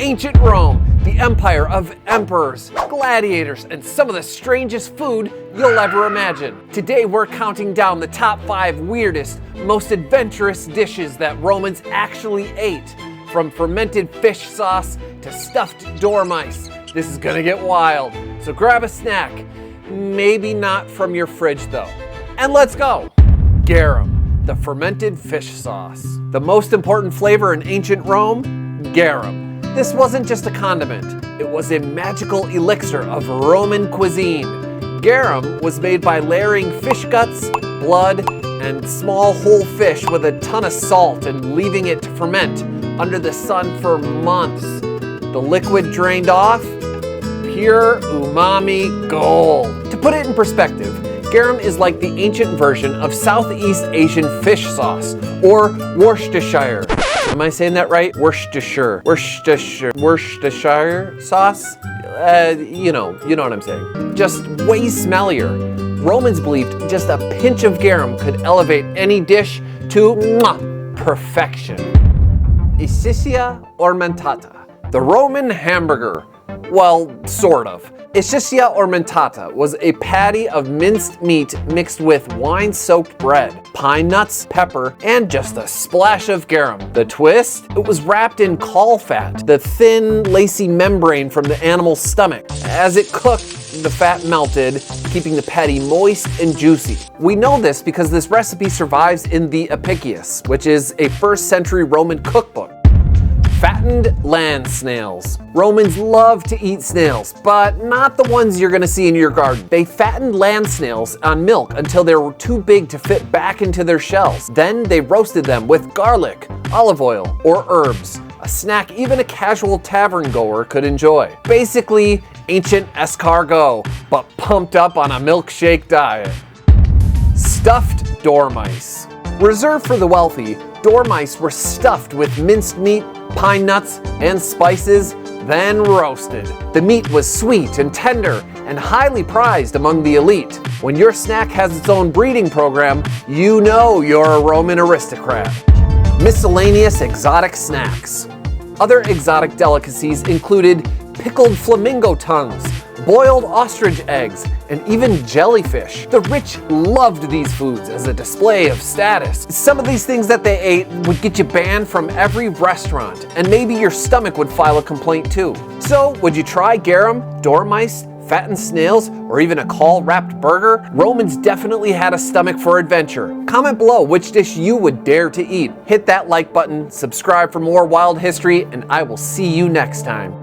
Ancient Rome, the empire of emperors, gladiators, and some of the strangest food you'll ever imagine. Today we're counting down the top 5 weirdest, most adventurous dishes that Romans actually ate. From fermented fish sauce to stuffed dormice. This is gonna get wild, so grab a snack. Maybe not from your fridge though. And let's go! Garum, the fermented fish sauce. The most important flavor in ancient Rome? Garum. This wasn't just a condiment, it was a magical elixir of Roman cuisine. Garum was made by layering fish guts, blood, and small whole fish with a ton of salt and leaving it to ferment under the sun for months. The liquid drained off, pure umami gold. To put it in perspective, garum is like the ancient version of Southeast Asian fish sauce, or Worcestershire. Am I saying that right? Worcestershire sauce? You know what I'm saying. Just way smellier. Romans believed just a pinch of garum could elevate any dish to perfection. Isia Mmentata, the Roman hamburger. Well, sort of. Isia Mmentata was a patty of minced meat mixed with wine-soaked bread, pine nuts, pepper, and just a splash of garum. The twist? It was wrapped in caul fat, the thin, lacy membrane from the animal's stomach. As it cooked, the fat melted, keeping the patty moist and juicy. We know this because this recipe survives in the Epictetus, which is a 1st century Roman cookbook. Fattened land snails. Romans loved to eat snails, but not the ones you're gonna see in your garden. They fattened land snails on milk until they were too big to fit back into their shells. Then they roasted them with garlic, olive oil, or herbs, a snack even a casual tavern goer could enjoy. Basically, ancient escargot, but pumped up on a milkshake diet. Stuffed dormice. Reserved for the wealthy, dormice were stuffed with minced meat, pine nuts, and spices, then roasted. The meat was sweet and tender and highly prized among the elite. When your snack has its own breeding program, you know you're a Roman aristocrat. Miscellaneous exotic snacks. Other exotic delicacies included pickled flamingo tongues, boiled ostrich eggs, and even jellyfish. The rich loved these foods as a display of status. Some of these things that they ate would get you banned from every restaurant, and maybe your stomach would file a complaint too. So, would you try garum, dormice, fattened snails, or even a caul-wrapped burger? Romans definitely had a stomach for adventure. Comment below which dish you would dare to eat. Hit that like button, subscribe for more wild history, and I will see you next time.